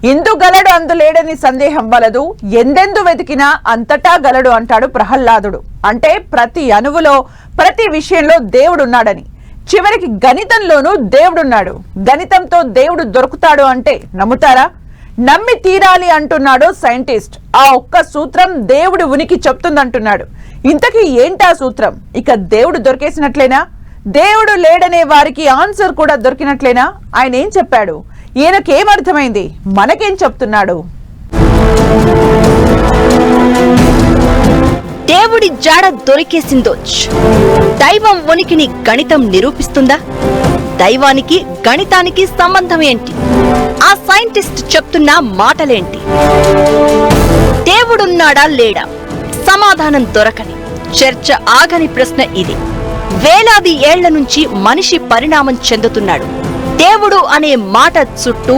ఇందు గలడు అందు లేడని సందేహం వలదు, ఎందెందు వెతికినా అంతటా గలడు అంటాడు ప్రహ్లాదుడు. అంటే ప్రతి అణువులో ప్రతి విషయంలో దేవుడున్నాడని. చివరికి గణితంలోనూ దేవుడున్నాడు. గణితంతో దేవుడు దొరుకుతాడు అంటే నమ్ముతారా? నమ్మి తీరాలి అంటున్నాడు సైంటిస్ట్. ఆ ఒక్క సూత్రం దేవుడు ఉనికి చెప్తుందంటున్నాడు. ఇంతకీ ఏంటా సూత్రం? ఇక దేవుడు దొరికేసినట్లేనా? దేవుడు లేడనే వారికి ఆన్సర్ కూడా దొరికినట్లేనా? ఆయన ఏం చెప్పాడు? ఈయనకేమర్థమైంది? మనకేం చెప్తున్నాడు? దేవుడి జాడ దొరికేసిందోచ్. దైవం ఉనికిని గణితం నిరూపిస్తుందా? దైవానికి గణితానికి సంబంధం ఏంటి? ఆ సైంటిస్ట్ చెప్తున్న మాటలేంటి? దేవుడున్నాడా లేడా? సమాధానం దొరకని, చర్చ ఆగని ప్రశ్న ఇది. వేలాది ఏళ్ల నుంచి మనిషి పరిణామం చెందుతున్నాడు. దేవుడు అనే మాట చుట్టూ,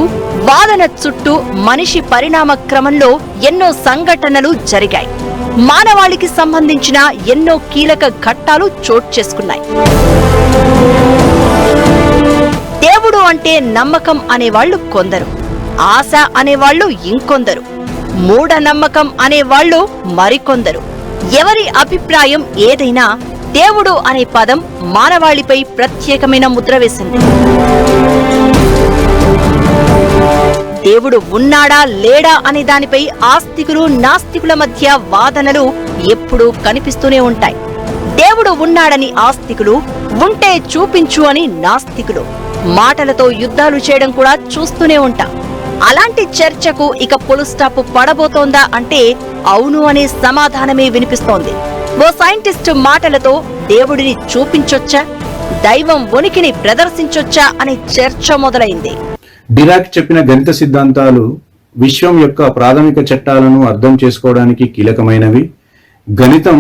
వాదన చుట్టూ మనిషి పరిణామ క్రమంలో ఎన్నో సంఘటనలు జరిగాయి. మానవాళికి సంబంధించిన ఎన్నో కీలక ఘట్టాలు చోటు చేసుకున్నాయి. దేవుడు అంటే నమ్మకం అనేవాళ్లు కొందరు, ఆశ అనేవాళ్లు ఇంకొందరు, మూఢ నమ్మకం అనేవాళ్లు మరికొందరు. ఎవరి అభిప్రాయం ఏదైనా దేవుడు అనే పదం మానవాళిపై ప్రత్యేకమైన ముద్ర వేసింది. దేవుడు ఉన్నాడా లేడా అనే దానిపై ఆస్తికులు నాస్తికుల మధ్య వాదనలు ఎప్పుడూ కనిపిస్తూనే ఉంటాయి. దేవుడు ఉన్నాడని ఆస్తికులు, ఉంటే చూపించు అని నాస్తికులు మాటలతో యుద్ధాలు చేయడం కూడా చూస్తూనే ఉంటాం. అలాంటి చర్చకు ఇక ఫుల్ స్టాప్ పడబోతోందా అంటే అవును అనే సమాధానమే వినిపిస్తోంది. ఓ సైంటిస్ట్ మాటలతో దేవుడిని చూపించొచ్చా, దైవం ఉనికిని ప్రదర్శించొచ్చా అనే చర్చ మొదలైంది. డిరాక్ చెప్పిన గణిత సిద్ధాంతాలు విశ్వం యొక్క ప్రాథమిక చట్టాలను అర్థం చేసుకోవడానికి కీలకమైనవి. గణితం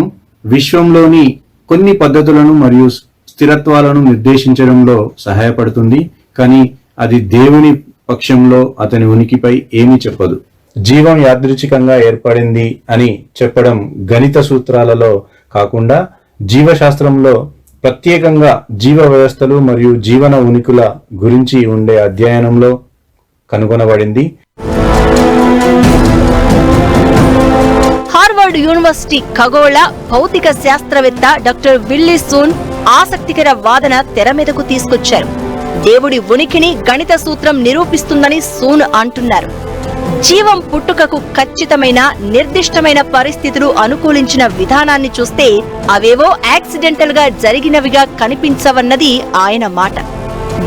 విశ్వంలోని కొన్ని పద్ధతులను మరియు స్థిరత్వాలను నిర్దేశించడంలో సహాయపడుతుంది, కానీ అది దేవుని పక్షంలో అతని ఉనికిపై ఏమీ చెప్పదు. జీవం యాదృచ్ఛికంగా ఏర్పడింది అని చెప్పడం గణిత సూత్రాలలో కాకుండా జీవశాస్త్రంలో, ప్రత్యేకంగా జీవ వ్యవస్థలు మరియు జీవన ఉనికుల గురించి ఉండే అధ్యయనంలో కనుగొనబడింది. హార్వర్డ్ యూనివర్సిటీ ఖగోళ భౌతిక శాస్త్రవేత్త డాక్టర్ విల్లీ సూన్ ఆసక్తికర వాదన తెర మీదకు తీసుకొచ్చారు. దేవుడి ఉనికిని గణిత సూత్రం నిరూపిస్తుందని సూన్ అంటున్నారు. జీవం పుట్టుకకు ఖచ్చితమైన, నిర్దిష్టమైన పరిస్థితులు అనుకూలించిన విధానాన్ని చూస్తే అవేవో యాక్సిడెంటల్ గా జరిగినవిగా కనిపించవన్నది ఆయన మాట.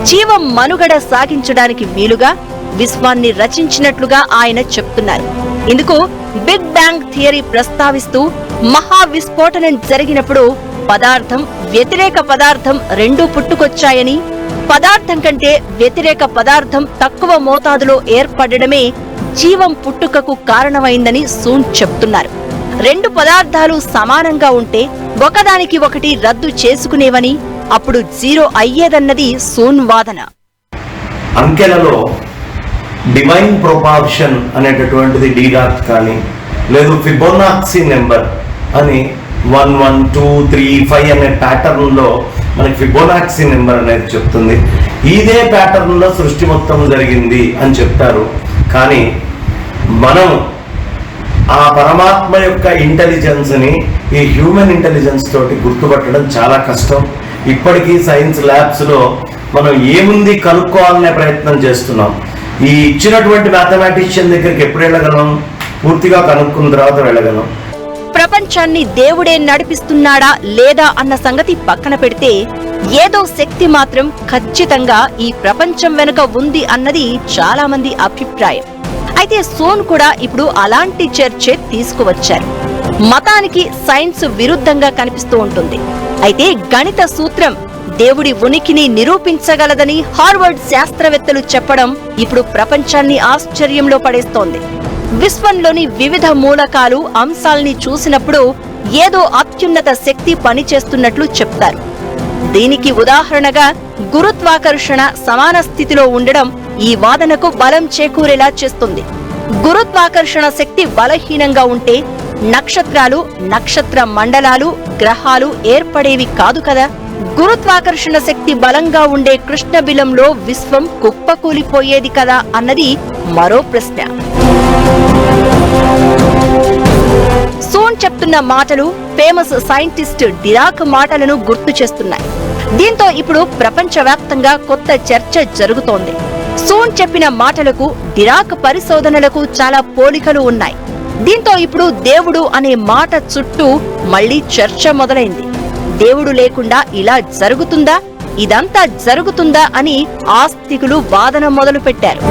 జీవం మనుగడ సాగించడానికి వీలుగా విశ్వాన్ని రచించినట్లుగా ఆయన చెప్తున్నారు. ఇందుకు బిగ్ బ్యాంగ్ థియరీ ప్రస్తావిస్తూ, మహా విస్ఫోటనం జరిగినప్పుడు పదార్థం, వ్యతిరేక పదార్థం రెండూ పుట్టుకొచ్చాయని, పదార్థం కంటే వ్యతిరేక పదార్థం తక్కువ మోతాదులో ఏర్పడడమే జీవం పుట్టుకకు కారణమైందని సూన్ చెప్తున్నారు. రెండు పదార్థాలు సమానంగా ఉంటే ఒకదానికి ఒకటి రద్దు చేసుకునేవని, అప్పుడు జీరో అయ్యేదన్నది సూన్ వాదన. అంకెలలో డివైన్ ప్రొపార్షన్ అనేటటువంటిది డిరాక్ కానీ లేదు ఫిబొనాక్సీ నెంబర్ అని 1 1 2 3 5 అనే ప్యాటర్న్ లో మనకి ఫిబొనాక్సీ నెంబర్ అనేది చెప్తుంది. ఇదే ప్యాటర్న్ లో సృష్టి మొత్తం జరిగింది అని చెప్తారు. కానీ మనం ఆ పరమాత్మ యొక్క ఇంటెలిజెన్స్ ని ఈ హ్యూమన్ ఇంటెలిజెన్స్ తోటి గుర్తుపట్టడం చాలా కష్టం. ఇప్పటికీ సైన్స్ ల్యాబ్స్ లో మనం ఏముంది కనుక్కోవాలనే ప్రయత్నం చేస్తున్నాం. ఈ ఇచ్చినటువంటి మ్యాథమెటిషియన్ దగ్గరికి ఎప్పుడు వెళ్ళగలం? పూర్తిగా కనుక్కున్న తర్వాత వెళ్ళగలం. ప్రపంచాన్ని దేవుడే నడిపిస్తున్నాడా లేదా అన్న సంగతి పక్కన పెడితే, ఏదో శక్తి మాత్రం ఖచ్చితంగా ఈ ప్రపంచం వెనుక ఉంది అన్నది చాలా మంది అభిప్రాయం. అయితే సోన్ కూడా ఇప్పుడు అలాంటి చర్చే తీసుకువచ్చారు. మతానికి సైన్స్ విరుద్ధంగా కనిపిస్తూ ఉంటుంది. అయితే గణిత సూత్రం దేవుడి ఉనికిని నిరూపించగలదని హార్వర్డ్ శాస్త్రవేత్తలు చెప్పడం ఇప్పుడు ప్రపంచాన్ని ఆశ్చర్యంలో పడేస్తోంది. విశ్వంలోని వివిధ మూలకాలు, అంశాల్ని చూసినప్పుడు ఏదో అత్యున్నత శక్తి పనిచేస్తున్నట్లు చెప్తారు. దీనికి ఉదాహరణగా గురుత్వాకర్షణ సమాన స్థితిలో ఉండడం ఈ వాదనకు బలం చేకూరేలా చేస్తుంది. గురుత్వాకర్షణ శక్తి బలహీనంగా ఉంటే నక్షత్రాలు, నక్షత్ర మండలాలు, గ్రహాలు ఏర్పడేవి కాదు కదా. గురుత్వాకర్షణ శక్తి బలంగా ఉండే కృష్ణబిలంలో విశ్వం కుప్పకూలిపోయేది కదా అన్నది మరో ప్రశ్న. సూన్ చెప్తున్న మాటలు ఫేమస్ సైంటిస్ట్ డిరాక్ మాటలను గుర్తు చేస్తున్నాయి. దీంతో ఇప్పుడు ప్రపంచవ్యాప్తంగా కొత్త చర్చ జరుగుతోంది. సూన్ చెప్పిన మాటలకు డిరాక్ పరిశోధనలకు చాలా పోలికలు ఉన్నాయి. దీంతో ఇప్పుడు దేవుడు అనే మాట చుట్టూ మళ్లీ చర్చ మొదలైంది. దేవుడు లేకుండా ఇలా జరుగుతుందా, ఇదంతా జరుగుతుందా అని ఆస్తికులు వాదన మొదలుపెట్టారు.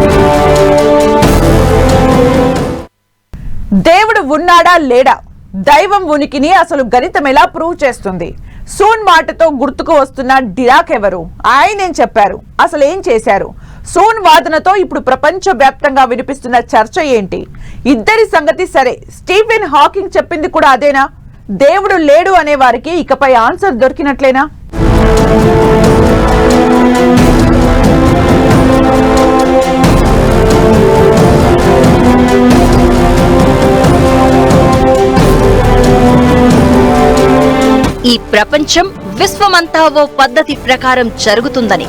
దేవుడు ఉన్నాడా లేడా, దైవం ఉనికిని అసలు గణితం ఎలా ప్రూవ్ చేస్తుంది? సూన్ మాటతో గుర్తుకు వస్తున్న డిరాక్ ఎవరు? ఆయనేం చెప్పారు? అసలు ఏం చేశారు? సూన్ వాదనతో ఇప్పుడు ప్రపంచ వ్యాప్తంగా వినిపిస్తున్న చర్చ ఏంటి? ఇద్దరి సంగతి సరే, స్టీఫెన్ హాకింగ్ చెప్పింది కూడా అదేనా? దేవుడు లేడు అనే వారికి ఇకపై ఆన్సర్ దొరికినట్లేనా? ఈ ప్రపంచం విశ్వమంతా ఓ పద్ధతి ప్రకారం జరుగుతుందని,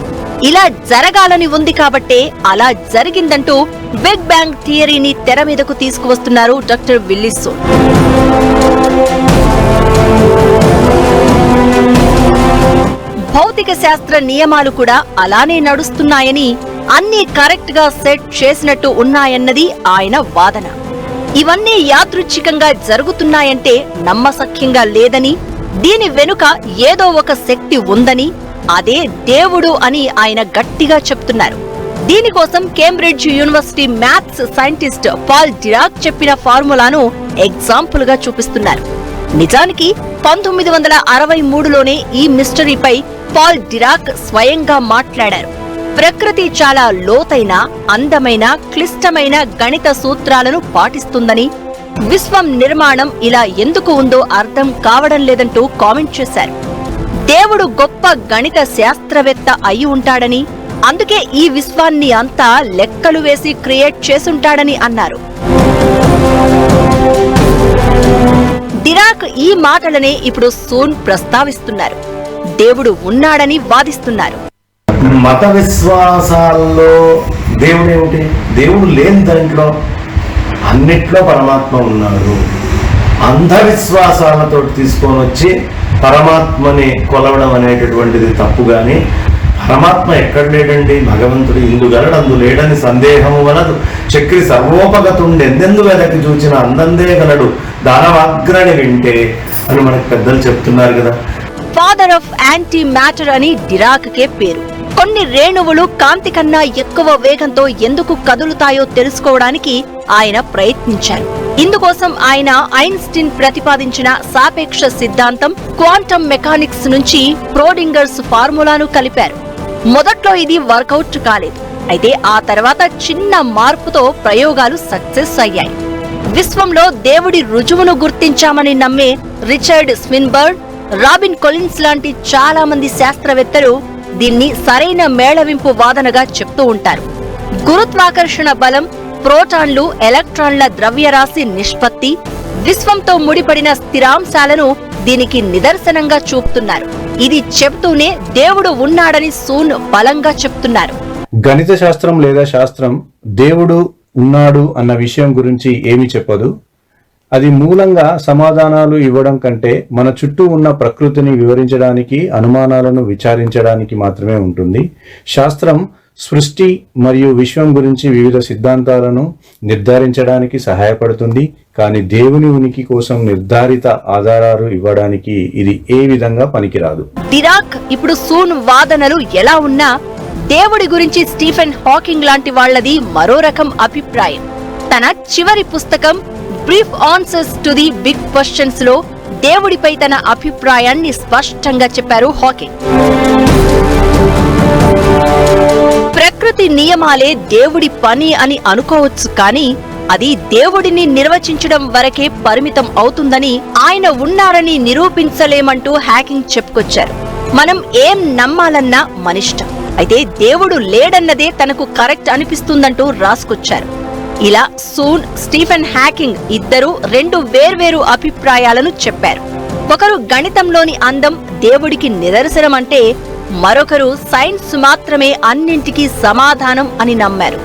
ఇలా జరగాలని ఉంది కాబట్టే అలా జరిగిందంటూ బిగ్ బ్యాంగ్ థియరీని తెర మీదకు తీసుకువస్తున్నారు డాక్టర్ విల్లీ సూన్. భౌతిక శాస్త్ర నియమాలు కూడా అలానే నడుస్తున్నాయని, అన్నీ కరెక్ట్ గా సెట్ చేసినట్టు ఉన్నాయన్నది ఆయన వాదన. ఇవన్నీ యాదృచ్ఛికంగా జరుగుతున్నాయంటే నమ్మశక్యంగా లేదని, దీని వెనుక ఏదో ఒక శక్తి ఉందని, అదే దేవుడు అని ఆయన గట్టిగా చెప్తున్నారు. దీనికోసం Cambridge university maths scientist Paul Dirac చెప్పిన ఫార్ములాను ఎగ్జాంపుల్ గా చూపిస్తున్నారు. నిజానికి 1963లోనే ఈ మిస్టరీపై పాల్ డిరాక్ స్వయంగా మాట్లాడారు. ప్రకృతి చాలా లోతైన, అందమైన, క్లిష్టమైన గణిత సూత్రాలను పాటిస్తుందని, విశ్వం నిర్మాణం ఇలా ఎందుకు ఉందో అర్థం కావడం లేదంటూ కామెంట్ చేశారు. దేవుడు గొప్ప గణిత శాస్త్రవేత్త అయి ఉంటాడని, అందుకే ఈ విశ్వాన్ని అంతా లెక్కలు వేసి క్రియేట్ చేసుంటాడని అన్నారు. డిరాక్ ఈ మాటలనే ఇప్పుడు సూన్ ప్రస్తావిస్తున్నారు. దేవుడు ఉన్నాడని వాదిస్తున్నారు. మత విశ్వాసాల్లో దేవుడు ఏమిటి? దేవుడు లేని దాంట్లో అన్నిట్లో పరమాత్మ ఉన్నాడు. అంధవిశ్వాసాలతో తీసుకొని వచ్చి పరమాత్మని కొలవడం అనేటటువంటిది తప్పు. గాని పరమాత్మ ఎక్కడ లేడండి? భగవంతుడు ఇందుగలడు అందు లేడని సందేహము వలదు. చక్రి సర్వోపగతుండి ఎందెందు వెదకి చూచిన అందందే గలడు దానవాగ్రని వింటే అని మనకు పెద్దలు చెప్తున్నారు కదా. ఫాదర్ ఆఫ్ యాంటీ మ్యాటర్ అని డిరాక్ కే పేరు. కొన్ని రేణువులు కాంతి కన్నా ఎక్కువ వేగంతో ఎందుకు కదులుతాయో తెలుసుకోవడానికి ఆయన ప్రయత్నించారు. ఇందుకోసం ఆయన ఐన్స్టీన్ ప్రతిపాదించిన సాపేక్ష సిద్ధాంతం, క్వాంటం మెకానిక్స్ నుంచి ష్రోడింగర్స్ ఫార్ములాను కలిపారు. మొదట్లో ఇది వర్కౌట్ కాలేదు. అయితే ఆ తర్వాత చిన్న మార్పుతో ప్రయోగాలు సక్సెస్ అయ్యాయి. విశ్వంలో దేవుడి రుజువును గుర్తించామని నమ్మే రిచర్డ్ స్విన్బర్న్, రాబిన్ కొలిన్స్ లాంటి చాలా మంది శాస్త్రవేత్తలు దీన్ని సరైన మేళవింపు వాదనగా చెప్తూ ఉంటారు. గురుత్వాకర్షణ బలం, ప్రోటాన్లు, ఎలక్ట్రాన్ల ద్రవ్యరాశి నిష్పత్తి, విశ్వంతో ముడిపడిన స్థిరాంశాలను దీనికి నిదర్శనంగా చూపుతున్నారు. ఇది చెబుతూనే దేవుడు ఉన్నాడని సూన్ బలంగా చెప్తున్నారు. గణిత శాస్త్రం లేదా శాస్త్రం దేవుడు ఉన్నాడు అన్న విషయం గురించి ఏమీ చెప్పదు. అది మూలంగా సమాధానాలు ఇవ్వడం కంటే మన చుట్టూ ఉన్న ప్రకృతిని వివరించడానికి, అనుమానాలను విచారించడానికి మాత్రమే ఉంటుంది. శాస్త్రం సృష్టి మరియు విశ్వం గురించి వివిధ సిద్ధాంతాలను నిర్ధారించడానికి సహాయపడుతుంది, కానీ దేవుని ఉనికి కోసం నిర్ధారిత ఆధారాలు ఇవ్వడానికి ఇది ఏ విధంగా పనికిరాదు. డిరాక్ ఇప్పుడు సూన్ వాదనలు ఎలా ఉన్నా, దేవుడి గురించి స్టీఫెన్ హాకింగ్ లాంటి వాళ్లది మరో రకం అభిప్రాయం. తన చివరి పుస్తకం brief answers to the big questions లో దేవుడిపై తన అభిప్రాయాన్ని స్పష్టంగా చెప్పారు హాకింగ్. ప్రకృతి నియమాలే దేవుడి పని అని అనుకోవచ్చు, కానీ అది దేవుడిని నిర్వచించడం వరకే పరిమితం అవుతుందని, ఆయన ఉన్నారని నిరూపించలేమంటూ హాకింగ్ చెప్పుకొచ్చారు. మనం ఏం నమ్మాలన్నా మనిష్టం, అయితే దేవుడు లేడన్నదే తనకు కరెక్ట్ అనిపిస్తుందంటూ రాసుకొచ్చారు. ఇలా సూన్, స్టీఫెన్ హాకింగ్ ఇద్దరు రెండు వేర్వేరు అభిప్రాయాలను చెప్పారు. ఒకరు గణితంలోని అందం దేవుడికి నిదర్శనమంటే మరొకరు సైన్స్ మాత్రమే అన్నింటికీ సమాధానం అని నమ్మారు.